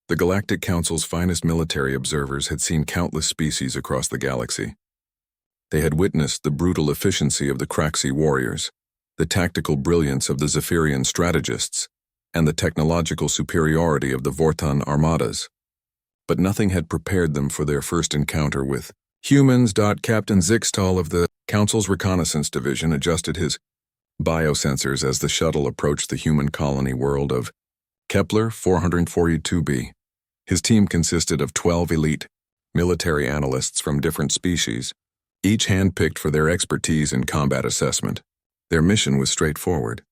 The Galactic Council's finest military observers had seen countless species across the galaxy. They had witnessed the brutal efficiency of the Kraxi warriors, the tactical brilliance of the Zephyrian strategists, and the technological superiority of the Vortan armadas. But nothing had prepared them for their first encounter with humans. Captain Zixtal of the Council's Reconnaissance Division adjusted his biosensors as the shuttle approached the human colony world of Kepler 442b. His team consisted of 12 elite military analysts from different species, each handpicked for their expertise in combat assessment. Their mission was straightforward: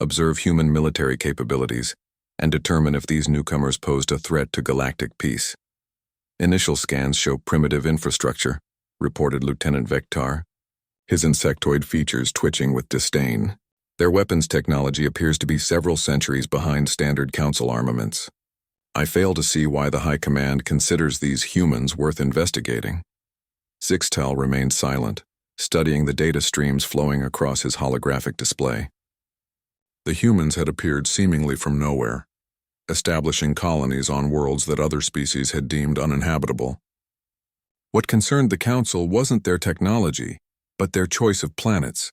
observe human military capabilities and determine if these newcomers posed a threat to galactic peace. Initial scans show primitive infrastructure, reported Lieutenant Vektar, his insectoid features twitching with disdain. Their weapons technology appears to be several centuries behind standard Council armaments. I fail to see why the High Command considers these humans worth investigating. Zixtal remained silent, studying the data streams flowing across his holographic display. The humans had appeared seemingly from nowhere, establishing colonies on worlds that other species had deemed uninhabitable. What concerned the Council wasn't their technology, but their choice of planets.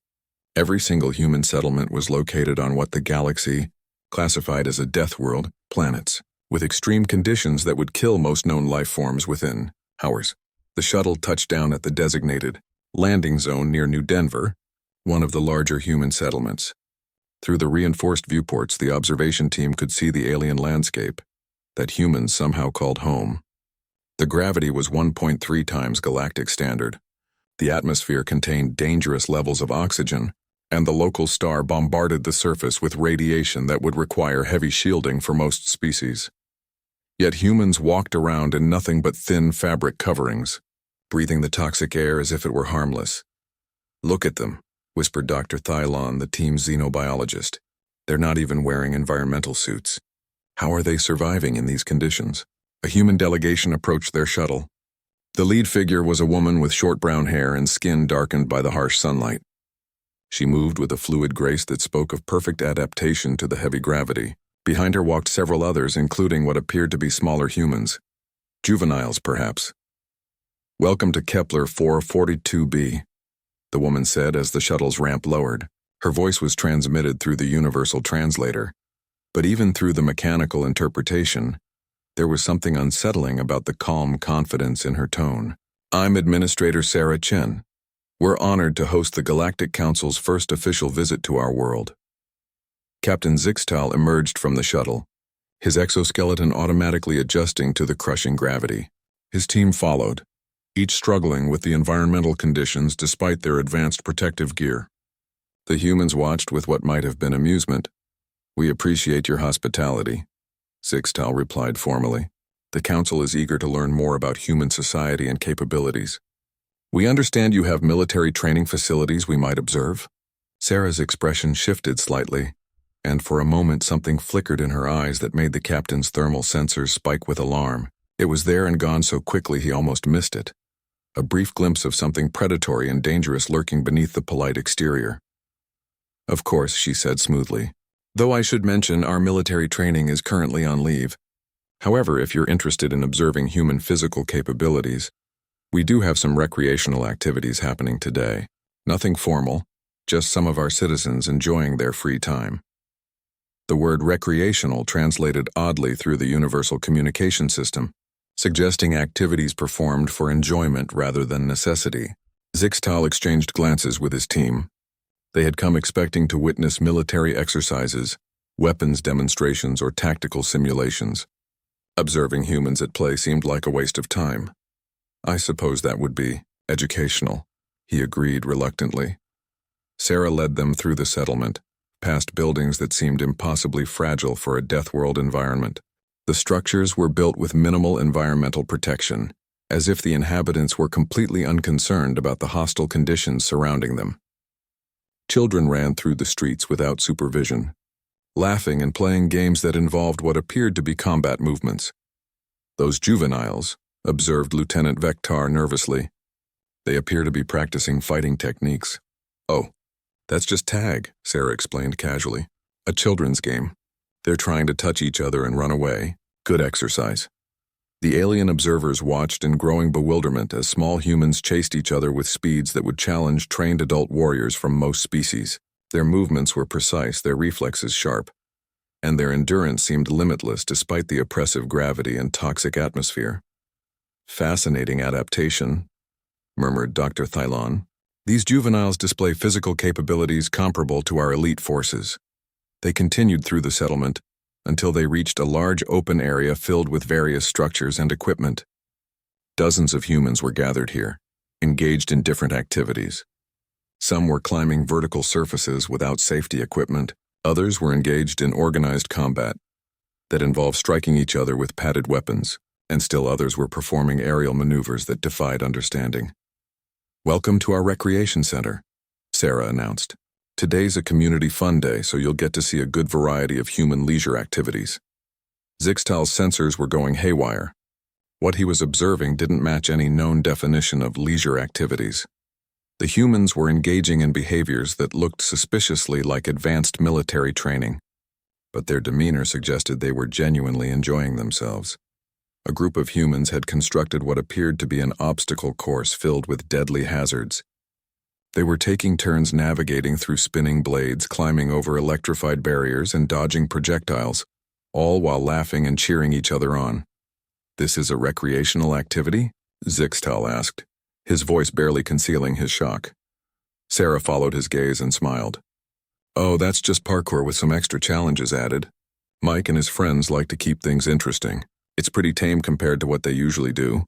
Every single human settlement was located on what the galaxy classified as a death world, planets, with extreme conditions that would kill most known life forms within hours. The shuttle touched down at the designated landing zone near New Denver, one of the larger human settlements. Through the reinforced viewports, the observation team could see the alien landscape that humans somehow called home. The gravity was 1.3 times galactic standard. The atmosphere contained dangerous levels of oxygen, and the local star bombarded the surface with radiation that would require heavy shielding for most species. Yet humans walked around in nothing but thin fabric coverings, breathing the toxic air as if it were harmless. "Look at them," whispered Dr. Thylon, the team's xenobiologist. "They're not even wearing environmental suits. How are they surviving in these conditions?" A human delegation approached their shuttle. The lead figure was a woman with short brown hair and skin darkened by the harsh sunlight. She moved with a fluid grace that spoke of perfect adaptation to the heavy gravity. Behind her walked several others, including what appeared to be smaller humans. Juveniles, perhaps. "Welcome to Kepler 442b, the woman said as the shuttle's ramp lowered. Her voice was transmitted through the universal translator. But even through the mechanical interpretation, there was something unsettling about the calm confidence in her tone. "I'm Administrator Sarah Chen. We're honored to host the Galactic Council's first official visit to our world." Captain Zixtal emerged from the shuttle, his exoskeleton automatically adjusting to the crushing gravity. His team followed, each struggling with the environmental conditions despite their advanced protective gear. The humans watched with what might have been amusement. "We appreciate your hospitality," Zixtal replied formally. "The Council is eager to learn more about human society and capabilities. We understand you have military training facilities we might observe." Sarah's expression shifted slightly, and for a moment something flickered in her eyes that made the captain's thermal sensors spike with alarm. It was there and gone so quickly he almost missed it. A brief glimpse of something predatory and dangerous lurking beneath the polite exterior. "Of course," she said smoothly. "Though I should mention our military training is currently on leave. However, if you're interested in observing human physical capabilities, we do have some recreational activities happening today. Nothing formal, just some of our citizens enjoying their free time." The word recreational translated oddly through the universal communication system, suggesting activities performed for enjoyment rather than necessity. Zixtal exchanged glances with his team. They had come expecting to witness military exercises, weapons demonstrations, or tactical simulations. Observing humans at play seemed like a waste of time. "I suppose that would be educational," he agreed reluctantly. Sarah led them through the settlement, past buildings that seemed impossibly fragile for a death world environment. The structures were built with minimal environmental protection, as if the inhabitants were completely unconcerned about the hostile conditions surrounding them. Children ran through the streets without supervision, laughing and playing games that involved what appeared to be combat movements. "Those juveniles," observed Lieutenant Vektar nervously. "They appear to be practicing fighting techniques." "Oh, that's just tag," Sarah explained casually. "A children's game. They're trying to touch each other and run away, Good exercise. The alien observers watched in growing bewilderment as small humans chased each other with speeds that would challenge trained adult warriors from most species. Their movements were precise, their reflexes sharp, and their endurance seemed limitless despite the oppressive gravity and toxic atmosphere. Fascinating adaptation, murmured Dr. Thylon. These juveniles display physical capabilities comparable to our elite forces. They continued through the settlement until they reached a large open area filled with various structures and equipment. Dozens of humans were gathered here, engaged in different activities. Some were climbing vertical surfaces without safety equipment. Others were engaged in organized combat that involved striking each other with padded weapons, and still others were performing aerial maneuvers that defied understanding. "Welcome to our recreation center," Sarah announced. "Today's a community fun day, so you'll get to see a good variety of human leisure activities." Zixtal's sensors were going haywire. What he was observing didn't match any known definition of leisure activities. The humans were engaging in behaviors that looked suspiciously like advanced military training, but their demeanor suggested they were genuinely enjoying themselves. A group of humans had constructed what appeared to be an obstacle course filled with deadly hazards. They were taking turns navigating through spinning blades, climbing over electrified barriers, and dodging projectiles, all while laughing and cheering each other on. "This is a recreational activity?" Zixtal asked, his voice barely concealing his shock. Sarah followed his gaze and smiled. "Oh, that's just parkour with some extra challenges added. Mike and his friends like to keep things interesting. It's pretty tame compared to what they usually do."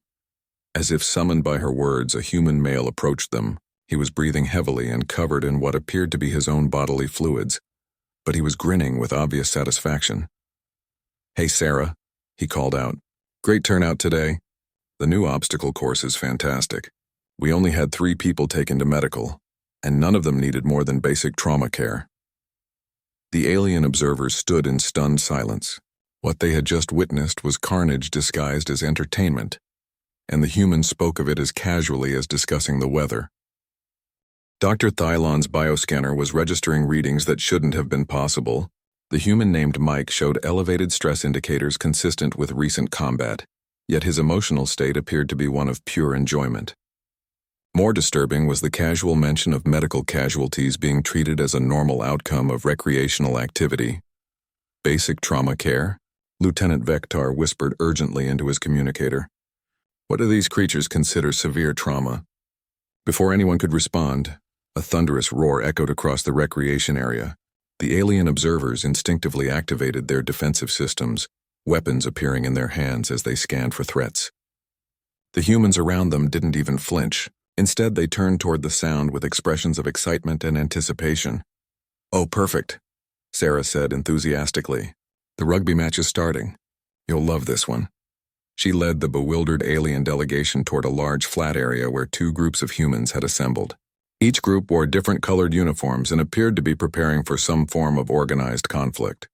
As if summoned by her words, a human male approached them. He was breathing heavily and covered in what appeared to be his own bodily fluids, but he was grinning with obvious satisfaction. "Hey, Sarah," he called out. "Great turnout today. The new obstacle course is fantastic. We only had 3 people taken to medical, and none of them needed more than basic trauma care." The alien observers stood in stunned silence. What they had just witnessed was carnage disguised as entertainment, and the humans spoke of it as casually as discussing the weather. Dr. Thylon's bioscanner was registering readings that shouldn't have been possible. The human named Mike showed elevated stress indicators consistent with recent combat, yet his emotional state appeared to be one of pure enjoyment. More disturbing was the casual mention of medical casualties being treated as a normal outcome of recreational activity. "Basic trauma care?" Lieutenant Vektar whispered urgently into his communicator. "What do these creatures consider severe trauma?" Before anyone could respond, a thunderous roar echoed across the recreation area. The alien observers instinctively activated their defensive systems, weapons appearing in their hands as they scanned for threats. The humans around them didn't even flinch. Instead, they turned toward the sound with expressions of excitement and anticipation. "Oh, perfect," Sarah said enthusiastically. "The rugby match is starting. You'll love this one." She led the bewildered alien delegation toward a large flat area where 2 groups of humans had assembled. Each group wore different colored uniforms and appeared to be preparing for some form of organized conflict.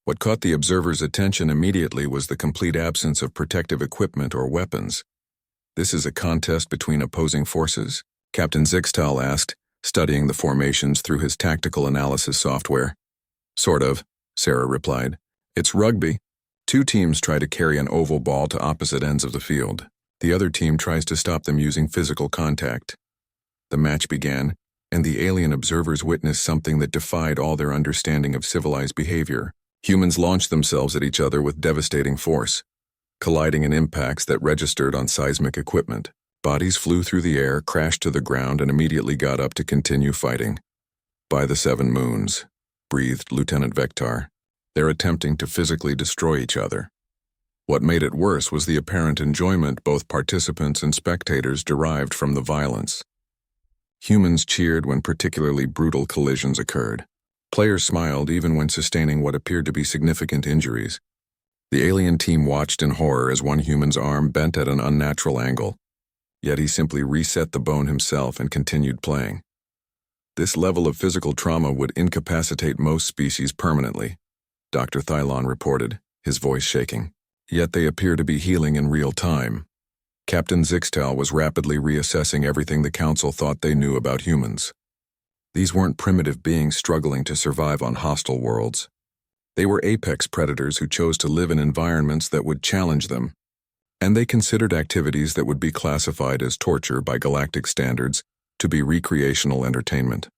What caught the observers' attention immediately was the complete absence of protective equipment or weapons. "This is a contest between opposing forces?" Captain Zixtal asked, studying the formations through his tactical analysis software. "Sort of," Sarah replied. "It's rugby. 2 teams try to carry an oval ball to opposite ends of the field. The other team tries to stop them using physical contact." The match began, and the alien observers witnessed something that defied all their understanding of civilized behavior. Humans launched themselves at each other with devastating force, colliding in impacts that registered on seismic equipment. Bodies flew through the air, crashed to the ground, and immediately got up to continue fighting. "By the 7 moons," breathed Lieutenant Vektar. "They're attempting to physically destroy each other." What made it worse was the apparent enjoyment both participants and spectators derived from the violence. Humans cheered when particularly brutal collisions occurred. Players smiled even when sustaining what appeared to be significant injuries. The alien team watched in horror as one human's arm bent at an unnatural angle, yet he simply reset the bone himself and continued playing. This level of physical trauma would incapacitate most species permanently, Dr. Thylon reported, his voice shaking. Yet they appear to be healing in real time. Captain Zixtal was rapidly reassessing everything the Council thought they knew about humans. These weren't primitive beings struggling to survive on hostile worlds. They were apex predators who chose to live in environments that would challenge them, and they considered activities that would be classified as torture by galactic standards to be recreational entertainment.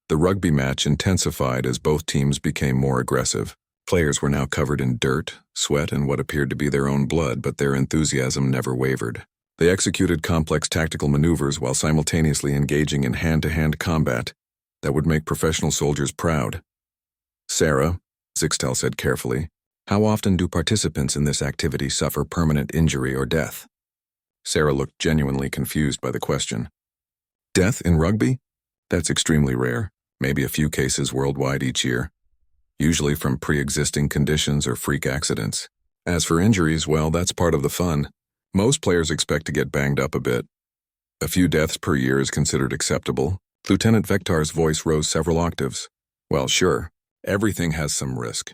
The rugby match intensified as both teams became more aggressive. Players were now covered in dirt, sweat, and what appeared to be their own blood, but their enthusiasm never wavered. They executed complex tactical maneuvers while simultaneously engaging in hand-to-hand combat that would make professional soldiers proud. "Sarah," Zixtel said carefully, "how often do participants in this activity suffer permanent injury or death?" Sarah looked genuinely confused by the question. "Death in rugby? That's extremely rare, maybe a few cases worldwide each year, usually from pre-existing conditions or freak accidents. As for injuries, well, that's part of the fun. Most players expect to get banged up a bit. A few deaths per year is considered acceptable." Lieutenant Vektar's voice rose several octaves. "Well, sure. Everything has some risk.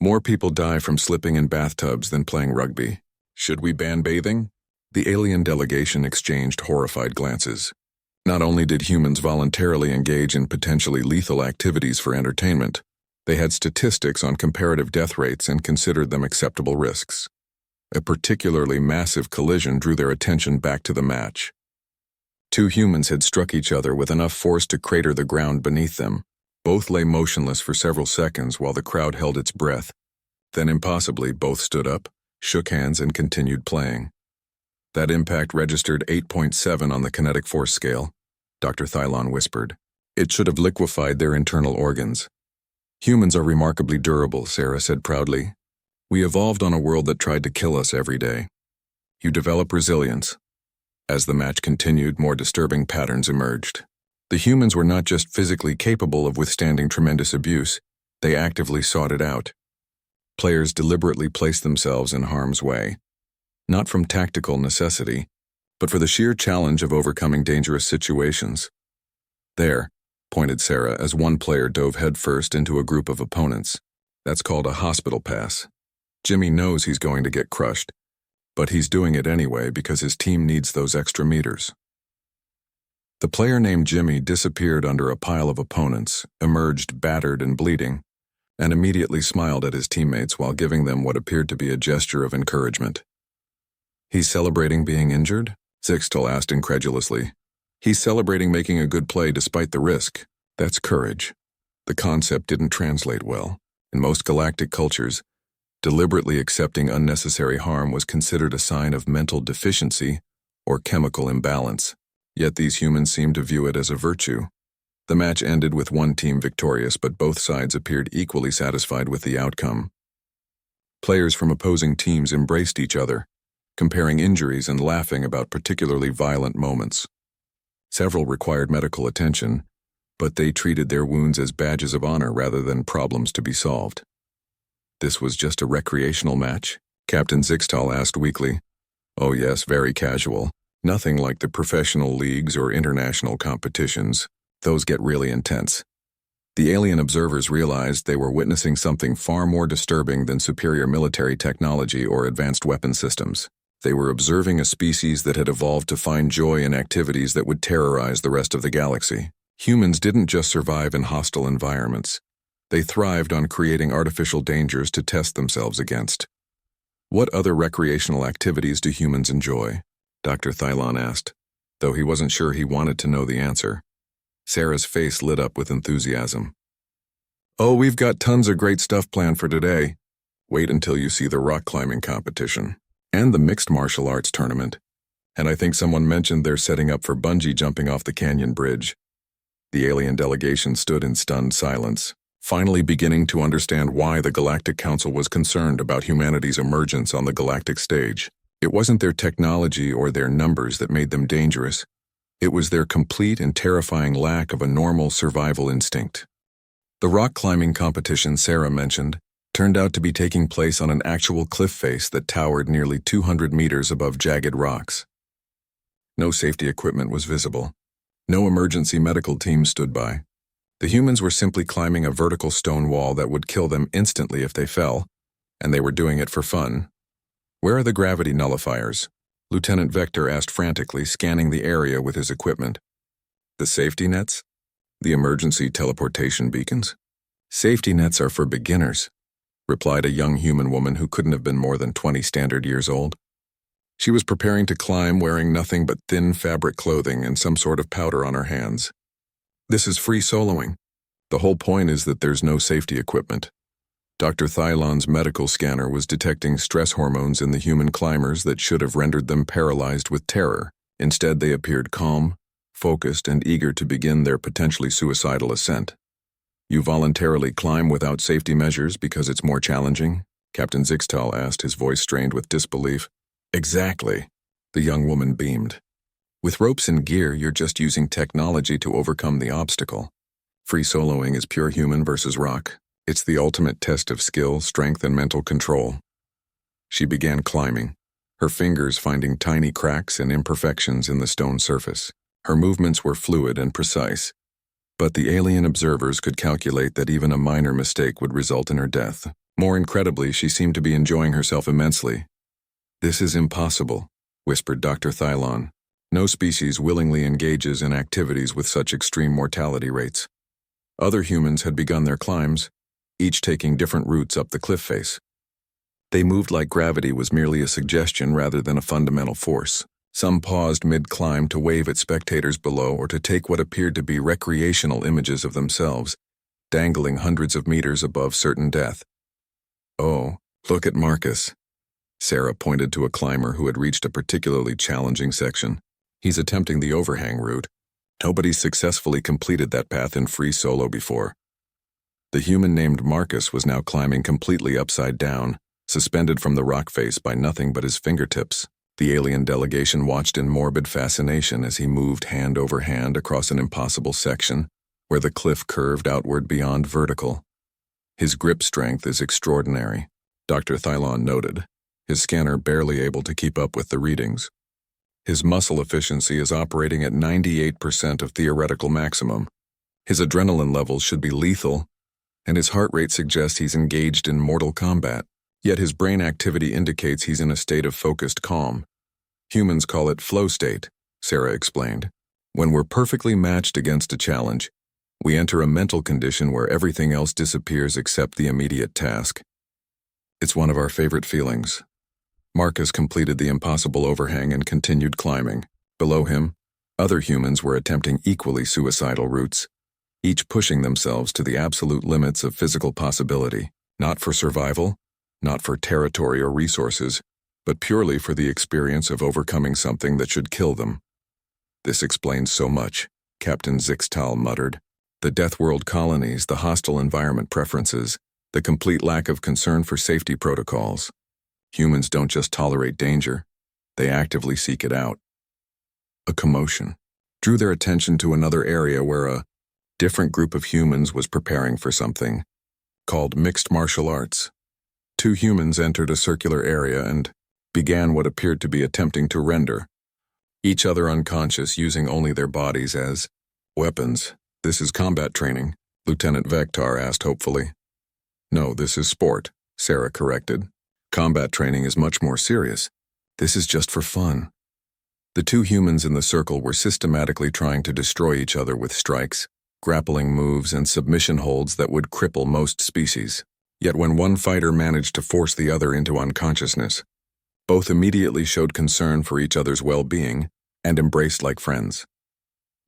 More people die from slipping in bathtubs than playing rugby. Should we ban bathing?" The alien delegation exchanged horrified glances. Not only did humans voluntarily engage in potentially lethal activities for entertainment, they had statistics on comparative death rates and considered them acceptable risks. A particularly massive collision drew their attention back to the match. Two humans had struck each other with enough force to crater the ground beneath them. Both lay motionless for several seconds while the crowd held its breath. Then impossibly, both stood up, shook hands, and continued playing. "That impact registered 8.7 on the kinetic force scale," Dr. Thylon whispered. "It should have liquefied their internal organs." "Humans are remarkably durable," Sarah said proudly. "We evolved on a world that tried to kill us every day. You develop resilience." As the match continued, more disturbing patterns emerged. The humans were not just physically capable of withstanding tremendous abuse, they actively sought it out. Players deliberately placed themselves in harm's way, not from tactical necessity, but for the sheer challenge of overcoming dangerous situations. "There," pointed Sarah as one player dove headfirst into a group of opponents. "That's called a hospital pass. Jimmy knows he's going to get crushed, but he's doing it anyway because his team needs those extra meters." The player named Jimmy disappeared under a pile of opponents, emerged battered and bleeding, and immediately smiled at his teammates while giving them what appeared to be a gesture of encouragement. "He's celebrating being injured?" Zixtel asked incredulously. "He's celebrating making a good play despite the risk. That's courage." The concept didn't translate well. In most galactic cultures, deliberately accepting unnecessary harm was considered a sign of mental deficiency or chemical imbalance. Yet these humans seemed to view it as a virtue. The match ended with one team victorious, but both sides appeared equally satisfied with the outcome. Players from opposing teams embraced each other, comparing injuries and laughing about particularly violent moments. Several required medical attention, but they treated their wounds as badges of honor rather than problems to be solved. "This was just a recreational match?" Captain Zixtal asked weakly. "Oh yes, very casual. Nothing like the professional leagues or international competitions. Those get really intense." The alien observers realized they were witnessing something far more disturbing than superior military technology or advanced weapon systems. They were observing a species that had evolved to find joy in activities that would terrorize the rest of the galaxy. Humans didn't just survive in hostile environments. They thrived on creating artificial dangers to test themselves against. "What other recreational activities do humans enjoy?" Dr. Thylon asked, though he wasn't sure he wanted to know the answer. Sarah's face lit up with enthusiasm. "Oh, we've got tons of great stuff planned for today. Wait until you see the rock climbing competition and the mixed martial arts tournament. And I think someone mentioned they're setting up for bungee jumping off the canyon bridge." The alien delegation stood in stunned silence, finally beginning to understand why the Galactic Council was concerned about humanity's emergence on the galactic stage. It wasn't their technology or their numbers that made them dangerous. It was their complete and terrifying lack of a normal survival instinct. The rock climbing competition Sarah mentioned turned out to be taking place on an actual cliff face that towered nearly 200 meters above jagged rocks. No safety equipment was visible. No emergency medical team stood by. The humans were simply climbing a vertical stone wall that would kill them instantly if they fell, and they were doing it for fun. "Where are the gravity nullifiers?" Lieutenant Vektar asked frantically, scanning the area with his equipment. "The safety nets? The emergency teleportation beacons?" "Safety nets are for beginners. replied a young human woman who couldn't have been more than 20 standard years old. She was preparing to climb wearing nothing but thin fabric clothing and some sort of powder on her hands. This is free soloing. The whole point is that there's no safety equipment. Dr. Thylon's medical scanner was detecting stress hormones in the human climbers that should have rendered them paralyzed with terror. Instead, they appeared calm, focused, and eager to begin their potentially suicidal ascent. You voluntarily climb without safety measures because it's more challenging? Captain Zixtal asked, his voice strained with disbelief. Exactly, the young woman beamed. With ropes and gear, you're just using technology to overcome the obstacle. Free soloing is pure human versus rock. It's the ultimate test of skill, strength, and mental control. She began climbing, her fingers finding tiny cracks and imperfections in the stone surface. Her movements were fluid and precise, but the alien observers could calculate that even a minor mistake would result in her death. More incredibly, she seemed to be enjoying herself immensely. This is impossible, whispered Dr. Thylon. No species willingly engages in activities with such extreme mortality rates. Other humans had begun their climbs, each taking different routes up the cliff face. They moved like gravity was merely a suggestion rather than a fundamental force. Some paused mid-climb to wave at spectators below or to take what appeared to be recreational images of themselves, dangling hundreds of meters above certain death. Oh, look at Marcus. Sarah pointed to a climber who had reached a particularly challenging section. He's attempting the overhang route. Nobody's successfully completed that path in free solo before. The human named Marcus was now climbing completely upside down, suspended from the rock face by nothing but his fingertips. The alien delegation watched in morbid fascination as he moved hand over hand across an impossible section where the cliff curved outward beyond vertical. His grip strength is extraordinary, Dr. Thylon noted, his scanner barely able to keep up with the readings. His muscle efficiency is operating at 98% of theoretical maximum. His adrenaline levels should be lethal, and his heart rate suggests he's engaged in mortal combat. Yet his brain activity indicates he's in a state of focused calm. Humans call it flow state, Sarah explained. When we're perfectly matched against a challenge, we enter a mental condition where everything else disappears except the immediate task. It's one of our favorite feelings. Marcus completed the impossible overhang and continued climbing. Below him, other humans were attempting equally suicidal routes, each pushing themselves to the absolute limits of physical possibility, not for survival, not for territory or resources, but purely for the experience of overcoming something that should kill them. This explains so much, Captain Zixtal muttered. The Death World colonies, the hostile environment preferences, the complete lack of concern for safety protocols. Humans don't just tolerate danger, they actively seek it out. A commotion drew their attention to another area where a different group of humans was preparing for something, called mixed martial arts. Two humans entered a circular area and began what appeared to be attempting to render each other unconscious using only their bodies as weapons. This is combat training, Lieutenant Vektar asked hopefully. No, this is sport, Sarah corrected. Combat training is much more serious. This is just for fun. The two humans in the circle were systematically trying to destroy each other with strikes, grappling moves, and submission holds that would cripple most species. Yet when one fighter managed to force the other into unconsciousness, both immediately showed concern for each other's well-being and embraced like friends.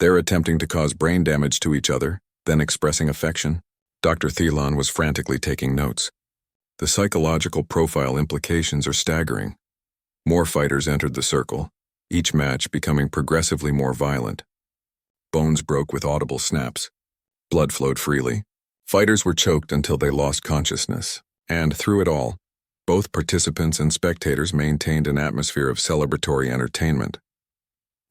They're attempting to cause brain damage to each other, then expressing affection. Dr. Thylon was frantically taking notes. The psychological profile implications are staggering. More fighters entered the circle, each match becoming progressively more violent. Bones broke with audible snaps. Blood flowed freely. Fighters were choked until they lost consciousness, and through it all, both participants and spectators maintained an atmosphere of celebratory entertainment.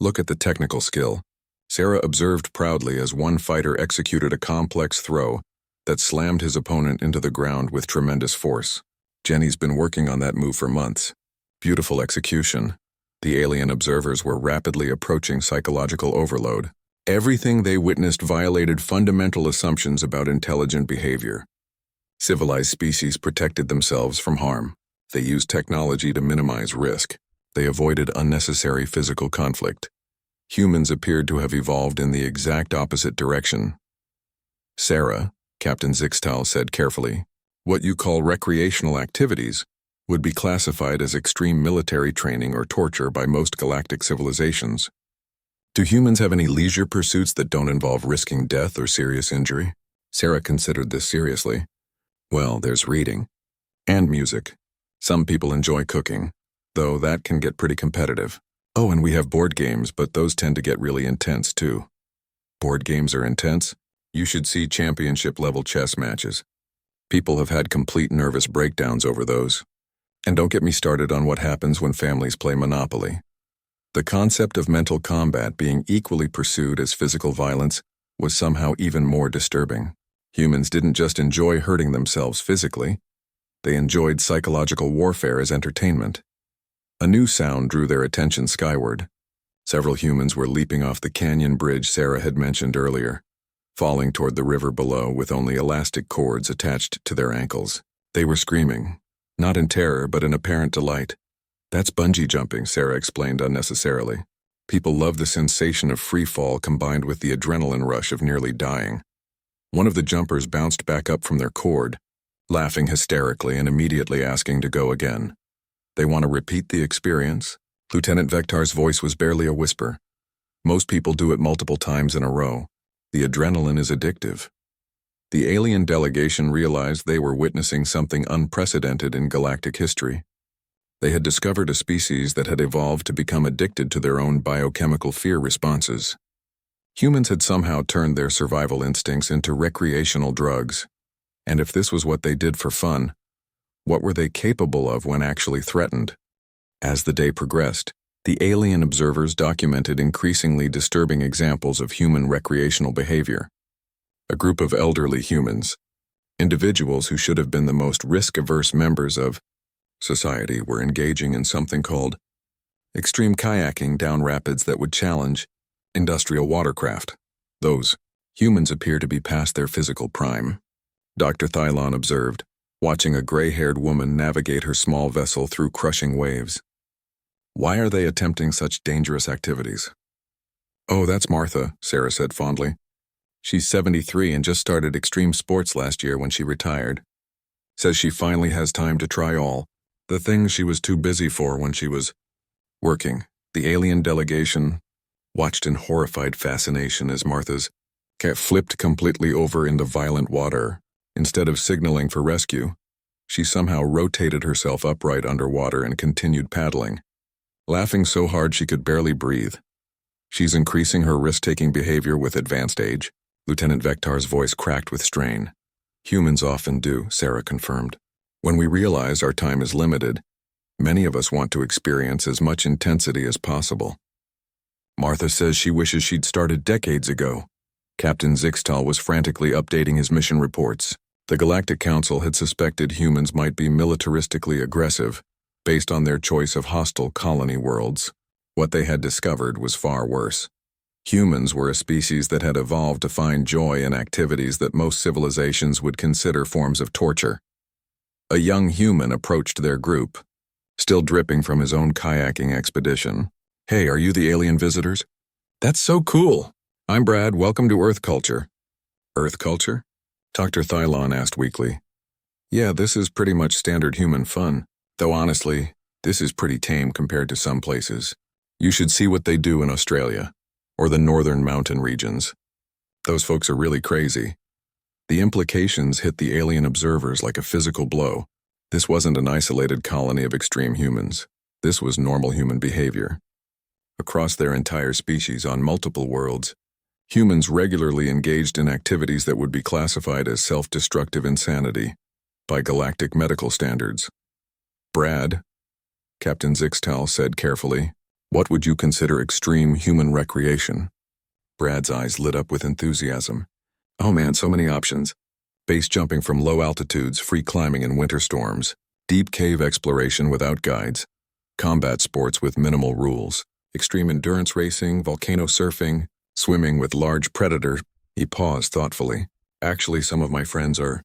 Look at the technical skill, Sarah observed proudly as one fighter executed a complex throw that slammed his opponent into the ground with tremendous force. Jenny's been working on that move for months. Beautiful execution. The alien observers were rapidly approaching psychological overload. Everything they witnessed violated fundamental assumptions about intelligent behavior. Civilized species protected themselves from harm. They used technology to minimize risk. They avoided unnecessary physical conflict. Humans appeared to have evolved in the exact opposite direction. Sarah, Captain Zixtal said carefully, What you call recreational activities would be classified as extreme military training or torture by most galactic civilizations. Do humans have any leisure pursuits that don't involve risking death or serious injury? Sarah considered this seriously. Well, there's reading. And music. Some people enjoy cooking, though that can get pretty competitive. Oh, and we have board games, but those tend to get really intense too. Board games are intense? You should see championship-level chess matches. People have had complete nervous breakdowns over those. And don't get me started on what happens when families play Monopoly. The concept of mental combat being equally pursued as physical violence was somehow even more disturbing. Humans didn't just enjoy hurting themselves physically, they enjoyed psychological warfare as entertainment. A new sound drew their attention skyward. Several humans were leaping off the canyon bridge Sarah had mentioned earlier, falling toward the river below with only elastic cords attached to their ankles. They were screaming, not in terror but in apparent delight. That's bungee jumping, Sarah explained unnecessarily. People love the sensation of free fall combined with the adrenaline rush of nearly dying. One of the jumpers bounced back up from their cord, laughing hysterically and immediately asking to go again. They want to repeat the experience? Lieutenant Vektar's voice was barely a whisper. Most people do it multiple times in a row. The adrenaline is addictive. The alien delegation realized they were witnessing something unprecedented in galactic history. They had discovered a species that had evolved to become addicted to their own biochemical fear responses. Humans had somehow turned their survival instincts into recreational drugs. And if this was what they did for fun, what were they capable of when actually threatened? As the day progressed, the alien observers documented increasingly disturbing examples of human recreational behavior. A group of elderly humans, individuals who should have been the most risk-averse members of society, were engaging in something called extreme kayaking down rapids that would challenge industrial watercraft. Those humans appear to be past their physical prime, Dr. Thylon observed, watching a gray-haired woman navigate her small vessel through crushing waves. Why are they attempting such dangerous activities? Oh, that's Martha, Sarah said fondly. She's 73 and just started extreme sports last year when she retired. Says she finally has time to try all the things she was too busy for when she was working. The alien delegation watched in horrified fascination as Martha's cat flipped completely over into violent water. Instead of signaling for rescue, she somehow rotated herself upright underwater and continued paddling, laughing so hard she could barely breathe. She's increasing her risk-taking behavior with advanced age. Lieutenant Vektar's voice cracked with strain. Humans often do, Sarah confirmed. When we realize our time is limited, many of us want to experience as much intensity as possible. Martha says she wishes she'd started decades ago. Captain Zixtal was frantically updating his mission reports. The Galactic Council had suspected humans might be militaristically aggressive, based on their choice of hostile colony worlds. What they had discovered was far worse. Humans were a species that had evolved to find joy in activities that most civilizations would consider forms of torture. A young human approached their group, still dripping from his own kayaking expedition. Hey, are you the alien visitors? That's so cool. I'm Brad, welcome to Earth Culture. Earth Culture? Dr. Thylon asked weakly. Yeah, this is pretty much standard human fun, though honestly, this is pretty tame compared to some places. You should see what they do in Australia, or the northern mountain regions. Those folks are really crazy. The implications hit the alien observers like a physical blow. This wasn't an isolated colony of extreme humans. This was normal human behavior. Across their entire species on multiple worlds, humans regularly engaged in activities that would be classified as self-destructive insanity by galactic medical standards. Brad, Captain Zixtal said carefully, what would you consider extreme human recreation? Brad's eyes lit up with enthusiasm. Oh man, so many options. Base jumping from low altitudes, free climbing in winter storms, deep cave exploration without guides, combat sports with minimal rules, extreme endurance racing, volcano surfing, swimming with large predators. He paused thoughtfully. Actually, some of my friends are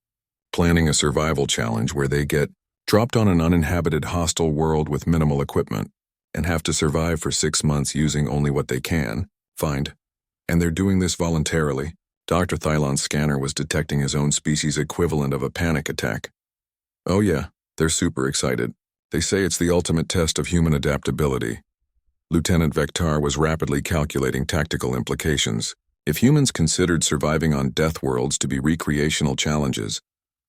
planning a survival challenge where they get dropped on an uninhabited hostile world with minimal equipment and have to survive for 6 months using only what they can find. And they're doing this voluntarily. Dr. Thylon's scanner was detecting his own species' equivalent of a panic attack. Oh yeah, they're super excited. They say it's the ultimate test of human adaptability. Lieutenant Vectar was rapidly calculating tactical implications. If humans considered surviving on death worlds to be recreational challenges,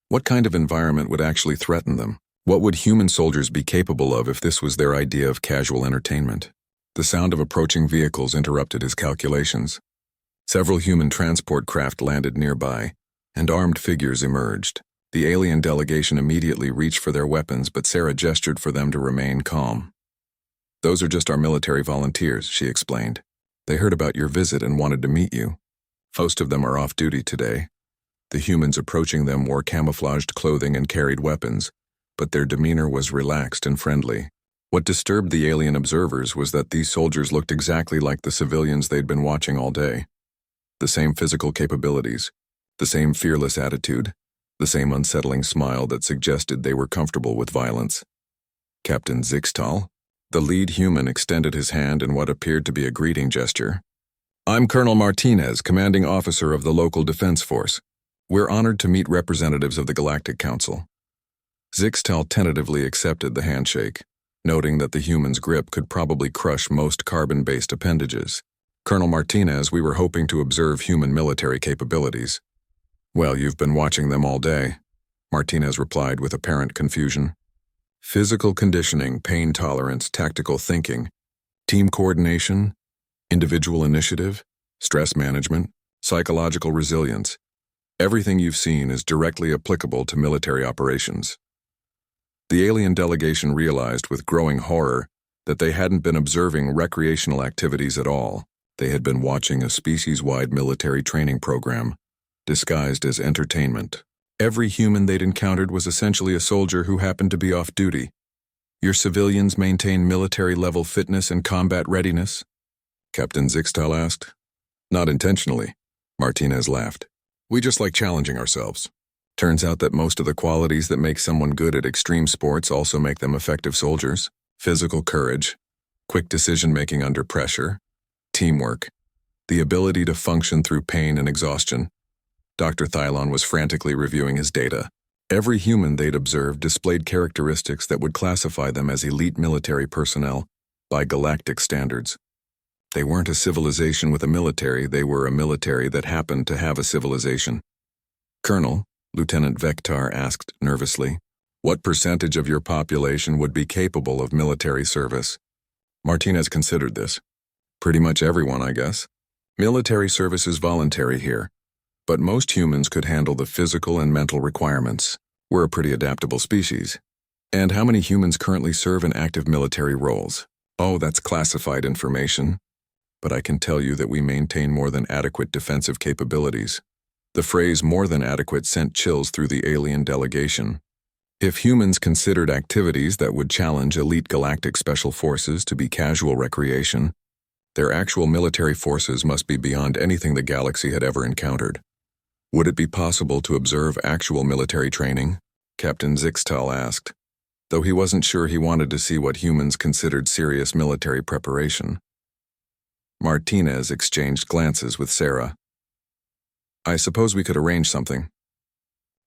what kind of environment would actually threaten them? What would human soldiers be capable of if this was their idea of casual entertainment? The sound of approaching vehicles interrupted his calculations. Several human transport craft landed nearby, and armed figures emerged. The alien delegation immediately reached for their weapons, but Sarah gestured for them to remain calm. "Those are just our military volunteers," she explained. "They heard about your visit and wanted to meet you. Most of them are off duty today." The humans approaching them wore camouflaged clothing and carried weapons, but their demeanor was relaxed and friendly. What disturbed the alien observers was that these soldiers looked exactly like the civilians they'd been watching all day. The same physical capabilities, the same fearless attitude, the same unsettling smile that suggested they were comfortable with violence. Captain Zixtal, the lead human, extended his hand in what appeared to be a greeting gesture. "I'm Colonel Martinez, commanding officer of the local defense force. We're honored to meet representatives of the Galactic Council." Zixtal tentatively accepted the handshake, noting that the human's grip could probably crush most carbon-based appendages. "Colonel Martinez, we were hoping to observe human military capabilities." "Well, you've been watching them all day," Martinez replied with apparent confusion. "Physical conditioning, pain tolerance, tactical thinking, team coordination, individual initiative, stress management, psychological resilience. Everything you've seen is directly applicable to military operations." The alien delegation realized with growing horror that they hadn't been observing recreational activities at all. They had been watching a species-wide military training program, disguised as entertainment. Every human they'd encountered was essentially a soldier who happened to be off duty. "Your civilians maintain military-level fitness and combat readiness?" Captain Zixtal asked. "Not intentionally," Martinez laughed. "We just like challenging ourselves. Turns out that most of the qualities that make someone good at extreme sports also make them effective soldiers. Physical courage, quick decision-making under pressure, teamwork, the ability to function through pain and exhaustion." Dr. Thylon was frantically reviewing his data. Every human they'd observed displayed characteristics that would classify them as elite military personnel by galactic standards. They weren't a civilization with a military, they were a military that happened to have a civilization. "Colonel," Lieutenant Vectar asked nervously, "what percentage of your population would be capable of military service?" Martinez considered this. "Pretty much everyone, I guess. Military service is voluntary here, but most humans could handle the physical and mental requirements. We're a pretty adaptable species." "And how many humans currently serve in active military roles?" "Oh, that's classified information. But I can tell you that we maintain more than adequate defensive capabilities." The phrase "more than adequate" sent chills through the alien delegation. If humans considered activities that would challenge elite galactic special forces to be casual recreation, their actual military forces must be beyond anything the galaxy had ever encountered. "Would it be possible to observe actual military training?" Captain Zixtal asked, though he wasn't sure he wanted to see what humans considered serious military preparation. Martinez exchanged glances with Sarah. "I suppose we could arrange something.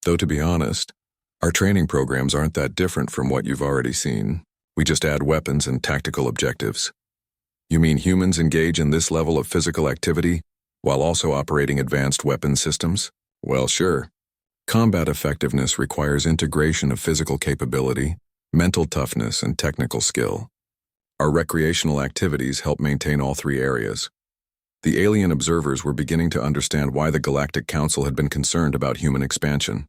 Though to be honest, our training programs aren't that different from what you've already seen. We just add weapons and tactical objectives." "You mean humans engage in this level of physical activity while also operating advanced weapon systems?" "Well, sure. Combat effectiveness requires integration of physical capability, mental toughness, and technical skill. Our recreational activities help maintain all three areas." The alien observers were beginning to understand why the Galactic Council had been concerned about human expansion.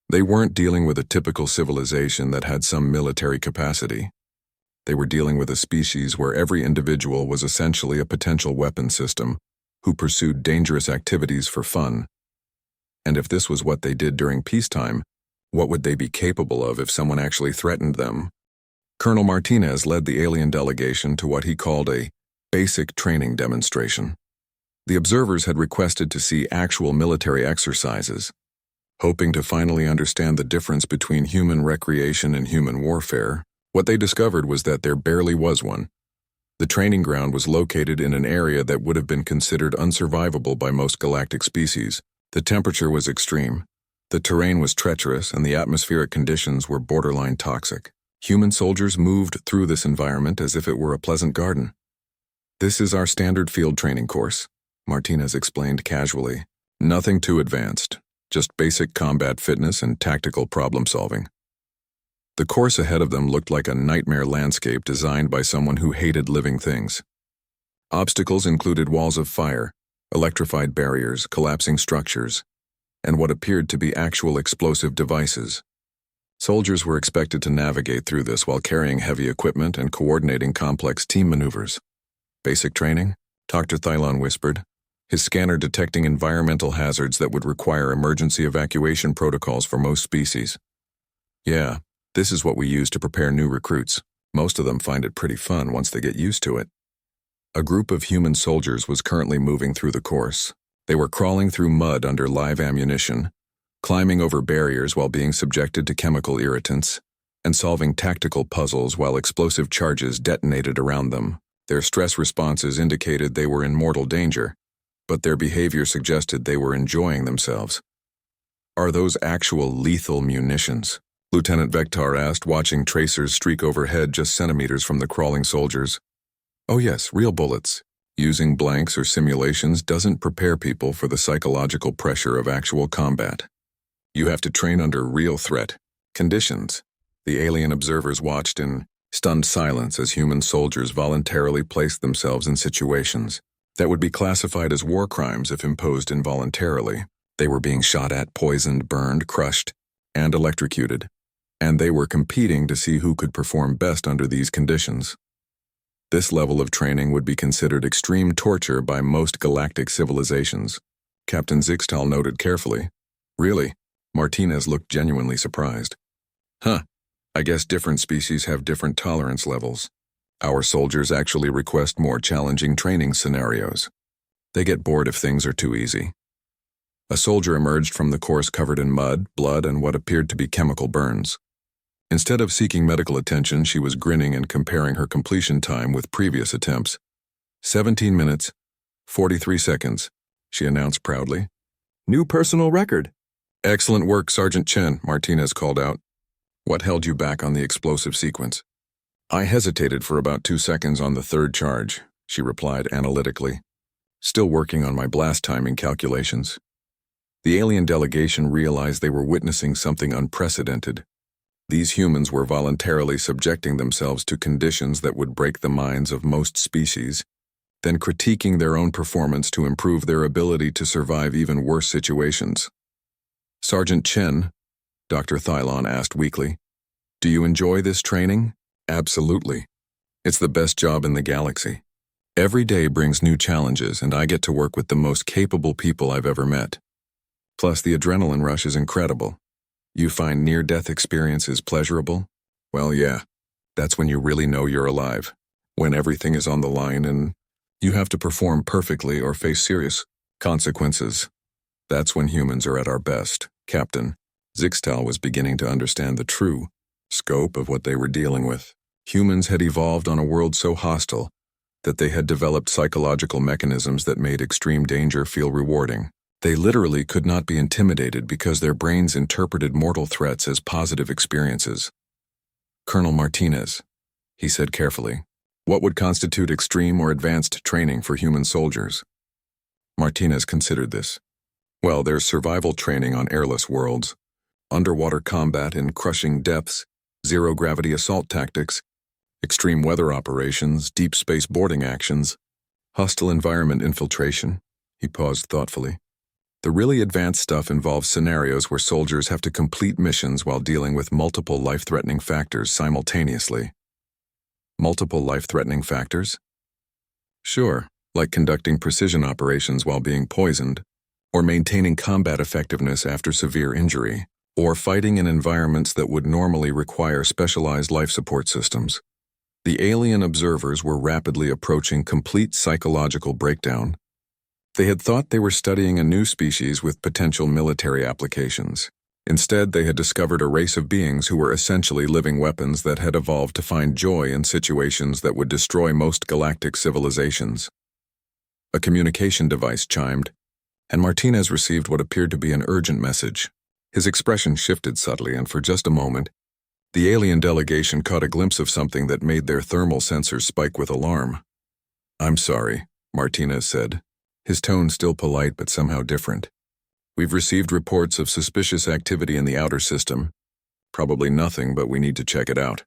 They weren't dealing with a typical civilization that had some military capacity. They were dealing with a species where every individual was essentially a potential weapon system who pursued dangerous activities for fun. And if this was what they did during peacetime, what would they be capable of if someone actually threatened them? Colonel Martinez led the alien delegation to what he called a basic training demonstration. The observers had requested to see actual military exercises. Hoping to finally understand the difference between human recreation and human warfare, what they discovered was that there barely was one. The training ground was located in an area that would have been considered unsurvivable by most galactic species. The temperature was extreme. The terrain was treacherous and the atmospheric conditions were borderline toxic. Human soldiers moved through this environment as if it were a pleasant garden. "This is our standard field training course," Martinez explained casually. "Nothing too advanced, just basic combat fitness and tactical problem solving." The course ahead of them looked like a nightmare landscape designed by someone who hated living things. Obstacles included walls of fire, electrified barriers, collapsing structures, and what appeared to be actual explosive devices. Soldiers were expected to navigate through this while carrying heavy equipment and coordinating complex team maneuvers. "Basic training?" Dr. Thylon whispered, his scanner detecting environmental hazards that would require emergency evacuation protocols for most species. "Yeah, this is what we use to prepare new recruits. Most of them find it pretty fun once they get used to it." A group of human soldiers was currently moving through the course. They were crawling through mud under live ammunition, climbing over barriers while being subjected to chemical irritants, and solving tactical puzzles while explosive charges detonated around them. Their stress responses indicated they were in mortal danger, but their behavior suggested they were enjoying themselves. "Are those actual lethal munitions?" Lieutenant Vektar asked, watching tracers streak overhead just centimeters from the crawling soldiers. "Oh yes, real bullets. Using blanks or simulations doesn't prepare people for the psychological pressure of actual combat. You have to train under real threat conditions." The alien observers watched in stunned silence as human soldiers voluntarily placed themselves in situations that would be classified as war crimes if imposed involuntarily. They were being shot at, poisoned, burned, crushed, and electrocuted, and they were competing to see who could perform best under these conditions. This level of training would be considered extreme torture by most galactic civilizations, Captain Zixtal noted carefully. "Really?" Martinez looked genuinely surprised. "Huh. I guess different species have different tolerance levels. Our soldiers actually request more challenging training scenarios. They get bored if things are too easy." A soldier emerged from the course covered in mud, blood, and what appeared to be chemical burns. Instead of seeking medical attention, she was grinning and comparing her completion time with previous attempts. 17 minutes, 43 seconds, she announced proudly. "New personal record." "Excellent work, Sergeant Chen," Martinez called out. "What held you back on the explosive sequence?" "I hesitated for about 2 seconds on the third charge," she replied analytically. "Still working on my blast timing calculations." The alien delegation realized they were witnessing something unprecedented. These humans were voluntarily subjecting themselves to conditions that would break the minds of most species, then critiquing their own performance to improve their ability to survive even worse situations. "Sergeant Chen," Dr. Thylon asked weakly, "do you enjoy this training?" "Absolutely. It's the best job in the galaxy. Every day brings new challenges, and I get to work with the most capable people I've ever met. Plus, the adrenaline rush is incredible. You find near-death experiences pleasurable? Well, yeah. That's when you really know you're alive. When everything is on the line and you have to perform perfectly or face serious consequences. That's when humans are at our best, Captain." Zixtal was beginning to understand the true scope of what they were dealing with. Humans had evolved on a world so hostile that they had developed psychological mechanisms that made extreme danger feel rewarding. They literally could not be intimidated because their brains interpreted mortal threats as positive experiences. "Colonel Martinez," he said carefully, "what would constitute extreme or advanced training for human soldiers?" Martinez considered this. "Well, there's survival training on airless worlds, underwater combat in crushing depths, zero-gravity assault tactics, extreme weather operations, deep space boarding actions, hostile environment infiltration." He paused thoughtfully. "The really advanced stuff involves scenarios where soldiers have to complete missions while dealing with multiple life-threatening factors simultaneously." "Multiple life-threatening factors?" "Sure, like conducting precision operations while being poisoned, or maintaining combat effectiveness after severe injury, or fighting in environments that would normally require specialized life support systems." The alien observers were rapidly approaching complete psychological breakdown. They had thought they were studying a new species with potential military applications. Instead, they had discovered a race of beings who were essentially living weapons that had evolved to find joy in situations that would destroy most galactic civilizations. A communication device chimed, and Martinez received what appeared to be an urgent message. His expression shifted subtly, and for just a moment, the alien delegation caught a glimpse of something that made their thermal sensors spike with alarm. "I'm sorry," Martinez said, his tone still polite but somehow different. "We've received reports of suspicious activity in the outer system. Probably nothing, but we need to check it out."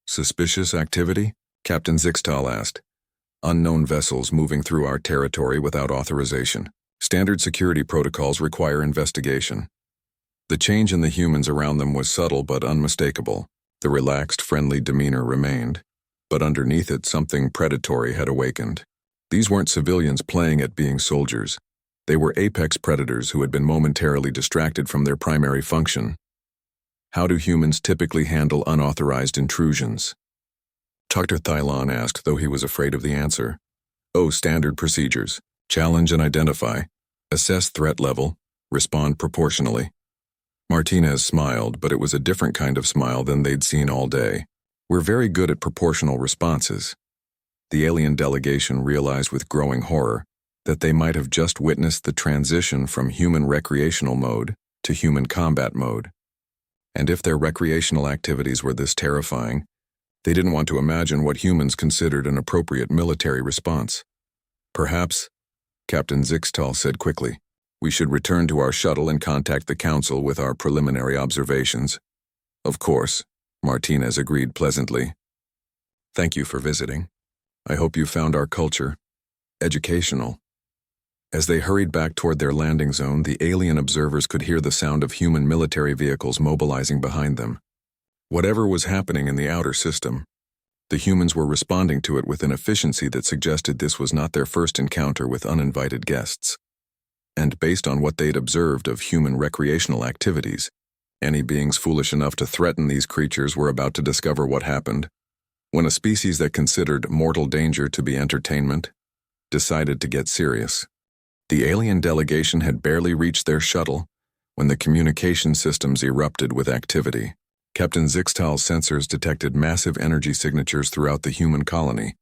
"Suspicious activity?" Captain Zixtal asked. "Unknown vessels moving through our territory without authorization. Standard security protocols require investigation." The change in the humans around them was subtle but unmistakable. The relaxed, friendly demeanor remained, but underneath it something predatory had awakened. These weren't civilians playing at being soldiers. They were apex predators who had been momentarily distracted from their primary function. "How do humans typically handle unauthorized intrusions?" Dr. Thylon asked, though he was afraid of the answer. "Oh, standard procedures. Challenge and identify. Assess threat level. Respond proportionally." Martinez smiled, but it was a different kind of smile than they'd seen all day. "We're very good at proportional responses." The alien delegation realized with growing horror that they might have just witnessed the transition from human recreational mode to human combat mode. And if their recreational activities were this terrifying, they didn't want to imagine what humans considered an appropriate military response. "Perhaps," Captain Zixtal said quickly, "we should return to our shuttle and contact the Council with our preliminary observations." "Of course," Martinez agreed pleasantly. "Thank you for visiting. I hope you found our culture educational." As they hurried back toward their landing zone, the alien observers could hear the sound of human military vehicles mobilizing behind them. Whatever was happening in the outer system, the humans were responding to it with an efficiency that suggested this was not their first encounter with uninvited guests. And based on what they'd observed of human recreational activities, any beings foolish enough to threaten these creatures were about to discover what happened when a species that considered mortal danger to be entertainment decided to get serious. The alien delegation had barely reached their shuttle when the communication systems erupted with activity. Captain Zixtal's sensors detected massive energy signatures throughout the human colony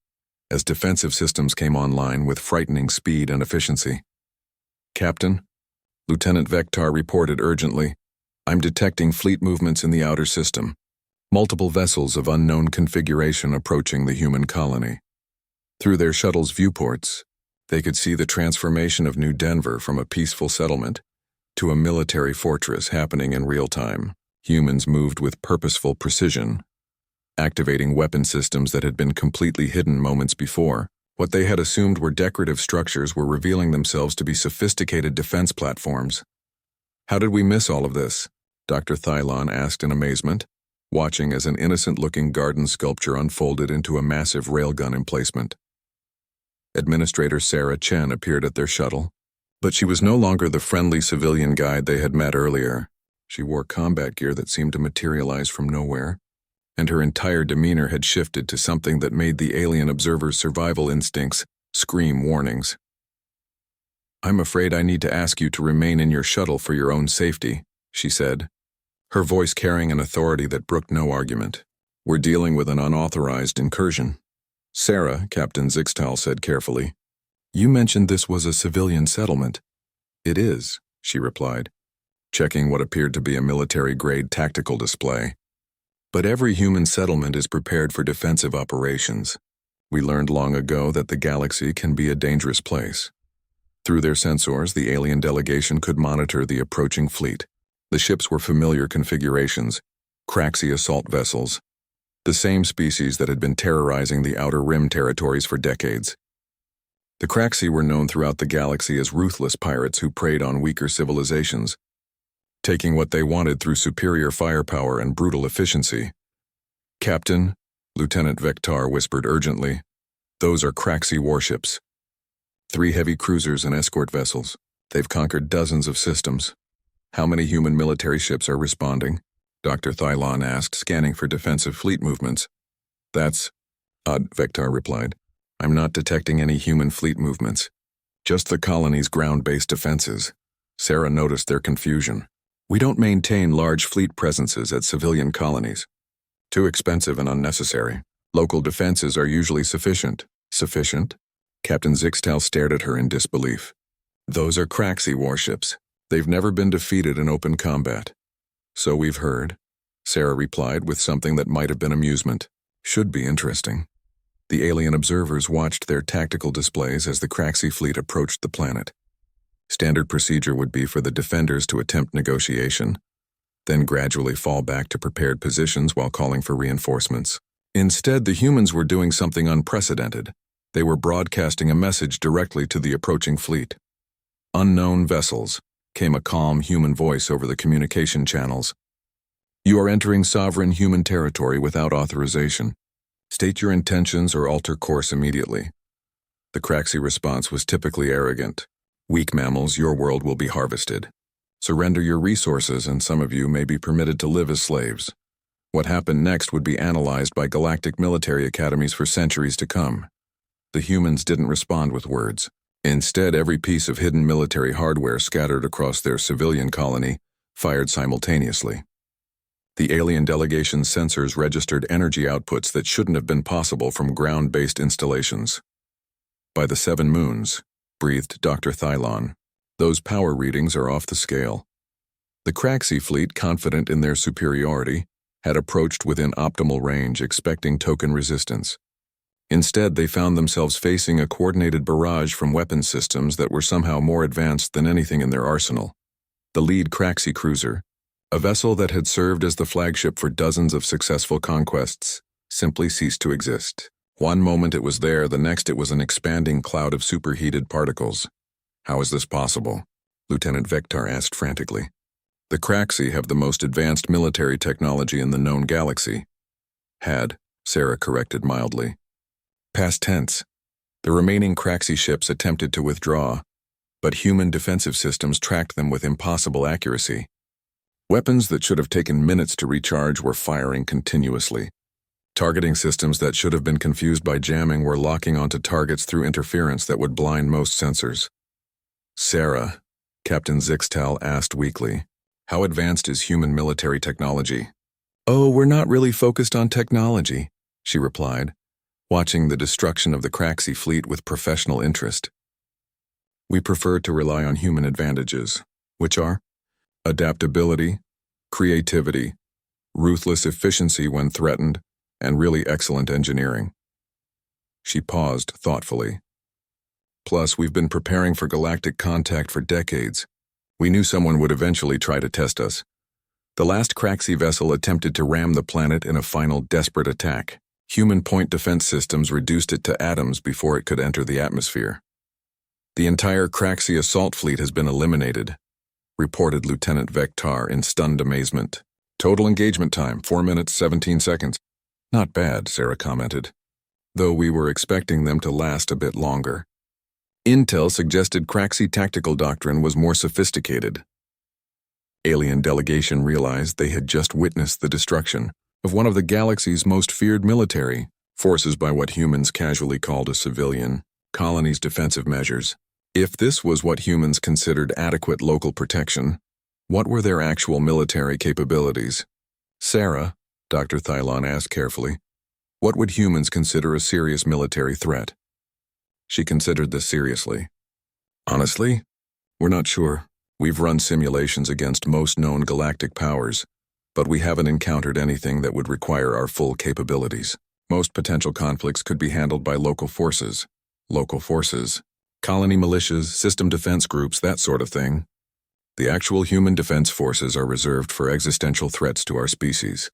as defensive systems came online with frightening speed and efficiency. "Captain," Lieutenant Vektar reported urgently, "I'm detecting fleet movements in the outer system. Multiple vessels of unknown configuration approaching the human colony." Through their shuttle's viewports, they could see the transformation of New Denver from a peaceful settlement to a military fortress happening in real time. Humans moved with purposeful precision, activating weapon systems that had been completely hidden moments before. What they had assumed were decorative structures were revealing themselves to be sophisticated defense platforms. "How did we miss all of this?" Dr. Thylon asked in amazement, watching as an innocent-looking garden sculpture unfolded into a massive railgun emplacement. Administrator Sarah Chen appeared at their shuttle, but she was no longer the friendly civilian guide they had met earlier. She wore combat gear that seemed to materialize from nowhere, and her entire demeanor had shifted to something that made the alien observer's survival instincts scream warnings. "I'm afraid I need to ask you to remain in your shuttle for your own safety," she said, her voice carrying an authority that brooked no argument. "We're dealing with an unauthorized incursion." "Sarah," Captain Zixtal said carefully, "you mentioned this was a civilian settlement." "It is," she replied, checking what appeared to be a military-grade tactical display. "But every human settlement is prepared for defensive operations. We learned long ago that the galaxy can be a dangerous place." Through their sensors, the alien delegation could monitor the approaching fleet. The ships were familiar configurations, Craxi assault vessels, the same species that had been terrorizing the Outer Rim territories for decades. The Craxi were known throughout the galaxy as ruthless pirates who preyed on weaker civilizations, taking what they wanted through superior firepower and brutal efficiency. "Captain," Lieutenant Vektar whispered urgently, "those are Craxi warships. 3 heavy cruisers and escort vessels. They've conquered dozens of systems." "How many human military ships are responding?" Dr. Thylon asked, scanning for defensive fleet movements. "That's odd," Vektar replied. "I'm not detecting any human fleet movements. Just the colony's ground-based defenses." Sarah noticed their confusion. "We don't maintain large fleet presences at civilian colonies. Too expensive and unnecessary. Local defenses are usually sufficient." "Sufficient?" Captain Zixtal stared at her in disbelief. "Those are Craxi warships. They've never been defeated in open combat. So we've heard, Sarah replied with something that might have been amusement. Should be interesting. The alien observers watched their tactical displays as the Craxi fleet approached the planet. Standard procedure would be for the defenders to attempt negotiation, then gradually fall back to prepared positions while calling for reinforcements. Instead, the humans were doing something unprecedented. They were broadcasting a message directly to the approaching fleet. "Unknown vessels," came a calm human voice over the communication channels. "You are entering sovereign human territory without authorization. State your intentions or alter course immediately." The Craxi response was typically arrogant. "Weak mammals, your world will be harvested. Surrender your resources and some of you may be permitted to live as slaves." What happened next would be analyzed by galactic military academies for centuries to come. The humans didn't respond with words. Instead, every piece of hidden military hardware scattered across their civilian colony fired simultaneously. The alien delegation's sensors registered energy outputs that shouldn't have been possible from ground-based installations. "By the 7 moons," breathed Dr. Thylon, "those power readings are off the scale." The Craxi fleet, confident in their superiority, had approached within optimal range, expecting token resistance. Instead, they found themselves facing a coordinated barrage from weapon systems that were somehow more advanced than anything in their arsenal. The lead Craxi cruiser, a vessel that had served as the flagship for dozens of successful conquests, simply ceased to exist. One moment it was there, the next it was an expanding cloud of superheated particles. "How is this possible?" Lieutenant Vektar asked frantically. "The Craxi have the most advanced military technology in the known galaxy." "Had," Sarah corrected mildly. Past tense. The remaining Craxi ships attempted to withdraw, but human defensive systems tracked them with impossible accuracy. Weapons that should have taken minutes to recharge were firing continuously. Targeting systems that should have been confused by jamming were locking onto targets through interference that would blind most sensors. "Sarah," Captain Zixtal asked weakly, "how advanced is human military technology?" "Oh, we're not really focused on technology," she replied, watching the destruction of the Craxi fleet with professional interest. "We prefer to rely on human advantages, which are adaptability, creativity, ruthless efficiency when threatened, and really excellent engineering." She paused thoughtfully. "Plus, we've been preparing for galactic contact for decades. We knew someone would eventually try to test us. The last Craxi vessel attempted to ram the planet in a final desperate attack. Human point defense systems reduced it to atoms before it could enter the atmosphere. The entire Craxi assault fleet has been eliminated," reported Lieutenant Vektar in stunned amazement. "Total engagement time, 4 minutes, 17 seconds. "Not bad," Sarah commented, "though we were expecting them to last a bit longer." Intel suggested Craxi tactical doctrine was more sophisticated. Alien delegation realized they had just witnessed the destruction of one of the galaxy's most feared military forces by what humans casually called a civilian colony's defensive measures. If this was what humans considered adequate local protection, what were their actual military capabilities? "Sarah," Dr. Thylon asked carefully, "what would humans consider a serious military threat?" She considered this seriously. "Honestly, we're not sure. We've run simulations against most known galactic powers, but we haven't encountered anything that would require our full capabilities. Most potential conflicts could be handled by local forces. Local forces, colony militias, system defense groups, that sort of thing. The actual human defense forces are reserved for existential threats to our species."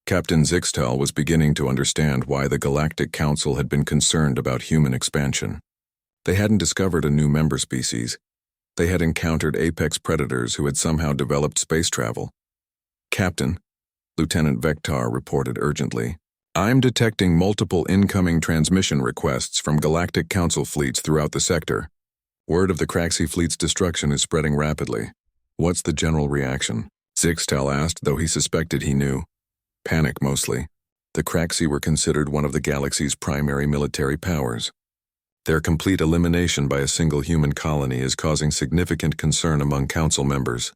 Captain Zixtal was beginning to understand why the Galactic Council had been concerned about human expansion. They hadn't discovered a new member species. They had encountered apex predators who had somehow developed space travel. "Captain," Lieutenant Vektar reported urgently, "I'm detecting multiple incoming transmission requests from Galactic Council fleets throughout the sector. Word of the Craxi fleet's destruction is spreading rapidly. What's the general reaction?" Zixtal asked, though he suspected he knew. "Panic, mostly. The Craxi were considered one of the galaxy's primary military powers. Their complete elimination by a single human colony is causing significant concern among council members."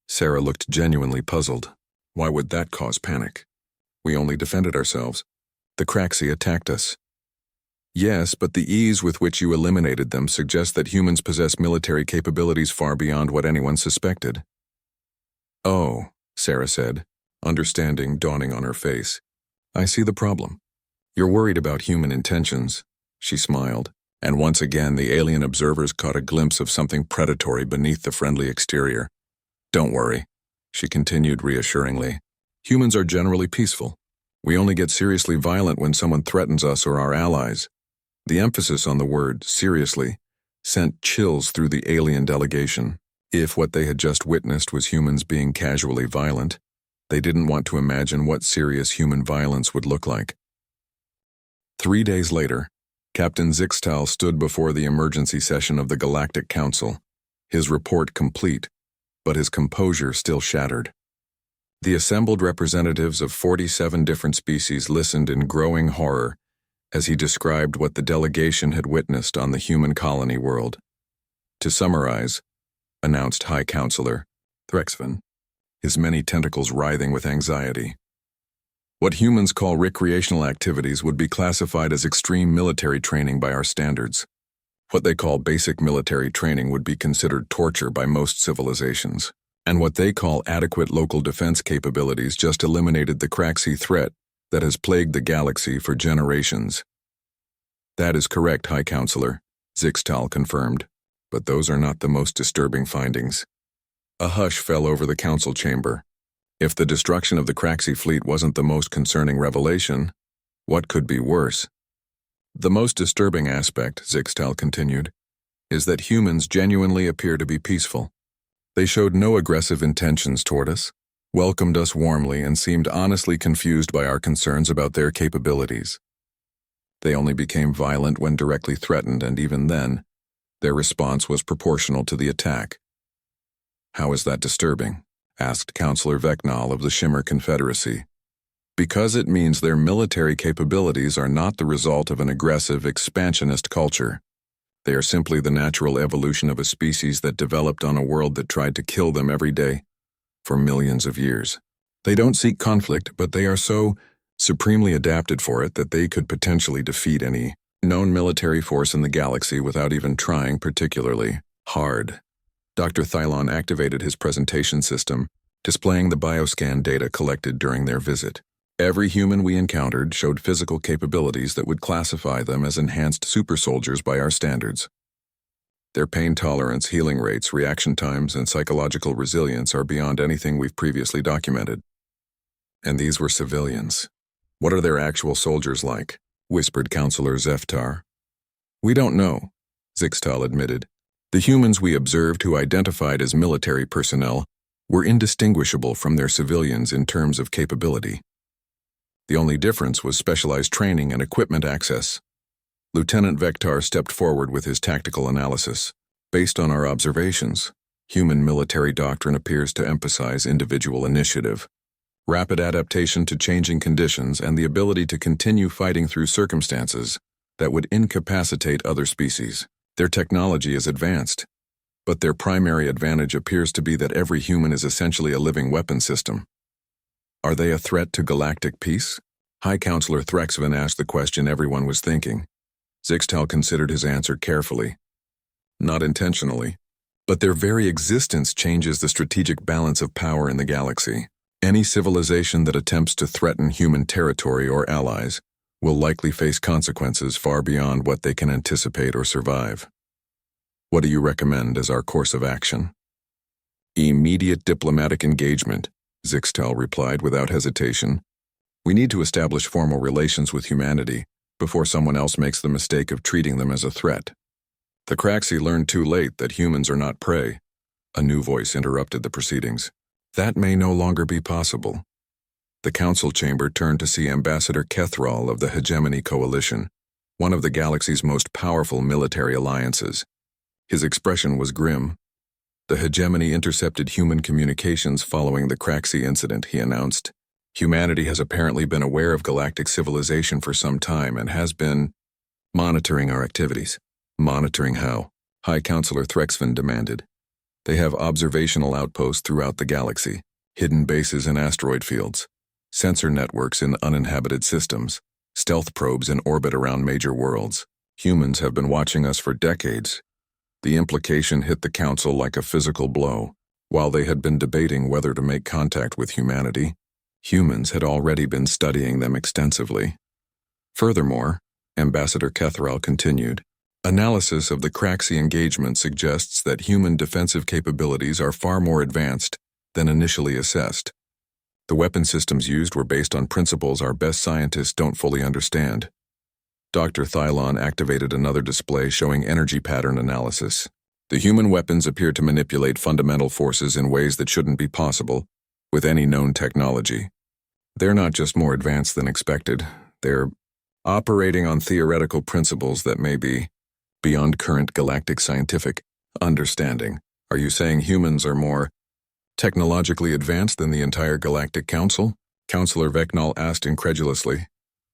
Sarah looked genuinely puzzled. "Why would that cause panic? We only defended ourselves. The Craxi attacked us." Yes, but the ease with which you eliminated them suggests that humans possess military capabilities far beyond what anyone suspected. Oh, Sarah said, understanding dawning on her face. I see the problem. You're worried about human intentions. She smiled, and once again the alien observers caught a glimpse of something predatory beneath the friendly exterior. Don't worry, she continued reassuringly. Humans are generally peaceful. We only get seriously violent when someone threatens us or our allies. The emphasis on the word seriously sent chills through the alien delegation. If what they had just witnessed was humans being casually violent, they didn't want to imagine what serious human violence would look like. 3 days later, Captain Zixtal stood before the emergency session of the Galactic Council, his report complete, but his composure still shattered. The assembled representatives of 47 different species listened in growing horror as he described what the delegation had witnessed on the human colony world. To summarize, announced High Counselor Threxven, his many tentacles writhing with anxiety. What humans call recreational activities would be classified as extreme military training by our standards. What they call basic military training would be considered torture by most civilizations. And what they call adequate local defense capabilities just eliminated the Craxi threat that has plagued the galaxy for generations. That is correct, High Counselor, Zixtal confirmed, but those are not the most disturbing findings. A hush fell over the council chamber. If the destruction of the Craxi fleet wasn't the most concerning revelation, what could be worse? The most disturbing aspect, Zixtal continued, is that humans genuinely appear to be peaceful. They showed no aggressive intentions toward us, welcomed us warmly, and seemed honestly confused by our concerns about their capabilities. They only became violent when directly threatened, and even then, their response was proportional to the attack. How is that disturbing? Asked Counselor Vecnal of the Shimmer Confederacy. Because it means their military capabilities are not the result of an aggressive, expansionist culture. They are simply the natural evolution of a species that developed on a world that tried to kill them every day for millions of years. They don't seek conflict, but they are so supremely adapted for it that they could potentially defeat any known military force in the galaxy without even trying particularly hard. Dr. Thylon activated his presentation system, displaying the bioscan data collected during their visit. Every human we encountered showed physical capabilities that would classify them as enhanced super soldiers by our standards. Their pain tolerance, healing rates, reaction times, and psychological resilience are beyond anything we've previously documented. And these were civilians. What are their actual soldiers like? Whispered Counselor Zeftar. We don't know, Zixtal admitted. The humans we observed who identified as military personnel were indistinguishable from their civilians in terms of capability. The only difference was specialized training and equipment access. Lieutenant Vectar stepped forward with his tactical analysis. Based on our observations, human military doctrine appears to emphasize individual initiative, rapid adaptation to changing conditions, and the ability to continue fighting through circumstances that would incapacitate other species. Their technology is advanced, but their primary advantage appears to be that every human is essentially a living weapon system. Are they a threat to galactic peace? High Counselor Threxven asked the question everyone was thinking. Zixtal considered his answer carefully. Not intentionally, but their very existence changes the strategic balance of power in the galaxy. Any civilization that attempts to threaten human territory or allies will likely face consequences far beyond what they can anticipate or survive. What do you recommend as our course of action? Immediate diplomatic engagement, Zixtal replied without hesitation. We need to establish formal relations with humanity before someone else makes the mistake of treating them as a threat. The Craxi learned too late that humans are not prey. A new voice interrupted the proceedings. That may no longer be possible. The council chamber turned to see Ambassador Kethral of the Hegemony Coalition, one of the galaxy's most powerful military alliances. His expression was grim. The Hegemony intercepted human communications following the Craxi incident, he announced. Humanity has apparently been aware of galactic civilization for some time and has been monitoring our activities. Monitoring how? High Counselor Threxven demanded. They have observational outposts throughout the galaxy, hidden bases in asteroid fields, sensor networks in uninhabited systems, stealth probes in orbit around major worlds. Humans have been watching us for decades. The implication hit the Council like a physical blow. While they had been debating whether to make contact with humanity, humans had already been studying them extensively. Furthermore, Ambassador Kethrel continued, analysis of the Craxi engagement suggests that human defensive capabilities are far more advanced than initially assessed. The weapon systems used were based on principles our best scientists don't fully understand. Dr. Thylon activated another display showing energy pattern analysis. The human weapons appear to manipulate fundamental forces in ways that shouldn't be possible with any known technology. They're not just more advanced than expected, they're operating on theoretical principles that may be beyond current galactic scientific understanding. Are you saying humans are more technologically advanced than the entire Galactic Council? Counselor Vecnal asked incredulously.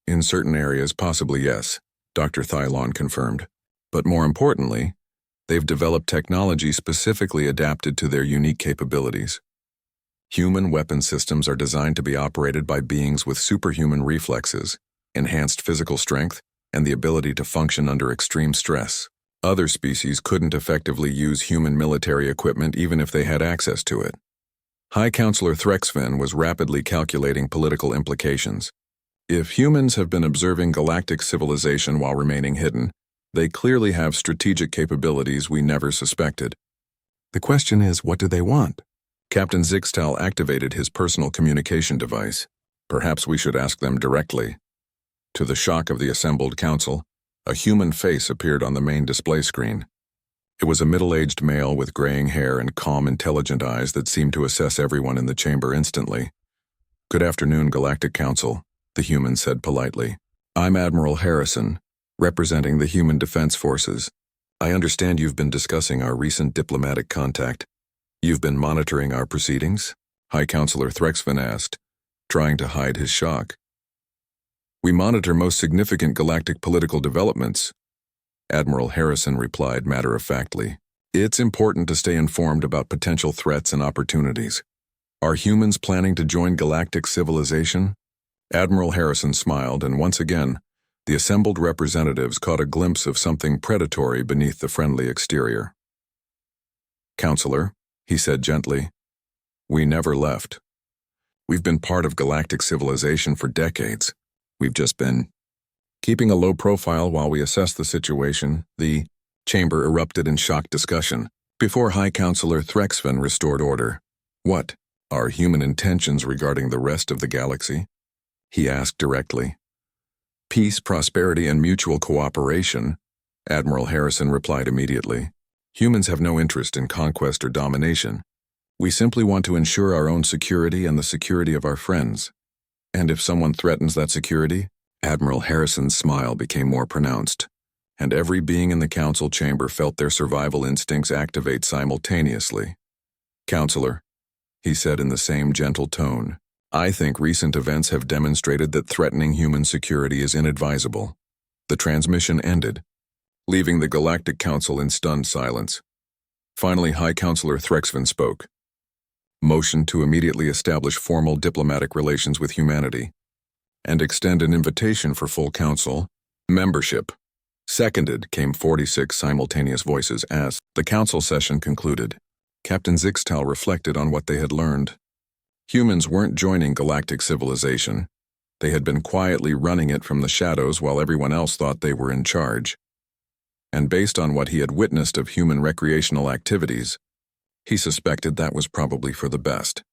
In certain areas, possibly yes, Dr. Thylon confirmed. But more importantly, they've developed technology specifically adapted to their unique capabilities. Human weapon systems are designed to be operated by beings with superhuman reflexes, enhanced physical strength, and the ability to function under extreme stress. Other species couldn't effectively use human military equipment even if they had access to it. High Counselor Threxven was rapidly calculating political implications. If humans have been observing galactic civilization while remaining hidden, they clearly have strategic capabilities we never suspected. The question is, what do they want? Captain Zixtal activated his personal communication device. Perhaps we should ask them directly. To the shock of the assembled council, a human face appeared on the main display screen. It was a middle-aged male with graying hair and calm, intelligent eyes that seemed to assess everyone in the chamber instantly. Good afternoon, Galactic Council, the human said politely. I'm Admiral Harrison, representing the Human Defense Forces. I understand you've been discussing our recent diplomatic contact. You've been monitoring our proceedings? High Counselor Threxven asked, trying to hide his shock. We monitor most significant galactic political developments, Admiral Harrison replied matter-of-factly. It's important to stay informed about potential threats and opportunities. Are humans planning to join galactic civilization? Admiral Harrison smiled, and once again, the assembled representatives caught a glimpse of something predatory beneath the friendly exterior. Counselor, he said gently, we never left. We've been part of galactic civilization for decades. We've just been keeping a low profile while we assess the situation. The chamber erupted in shocked discussion before High Counselor Threxven restored order. What are human intentions regarding the rest of the galaxy? He asked directly. Peace, prosperity, and mutual cooperation, Admiral Harrison replied immediately. Humans have no interest in conquest or domination. We simply want to ensure our own security and the security of our friends. And if someone threatens that security, Admiral Harrison's smile became more pronounced, and every being in the council chamber felt their survival instincts activate simultaneously. Counselor, he said in the same gentle tone, I think recent events have demonstrated that threatening human security is inadvisable. The transmission ended, leaving the Galactic Council in stunned silence. Finally, High Counselor Threxven spoke. Motion to immediately establish formal diplomatic relations with humanity, and extend an invitation for full council membership. Seconded, came 46 simultaneous voices as the council session concluded. Captain Zixtal reflected on what they had learned. Humans weren't joining galactic civilization. They had been quietly running it from the shadows while everyone else thought they were in charge. And based on what he had witnessed of human recreational activities, he suspected that was probably for the best.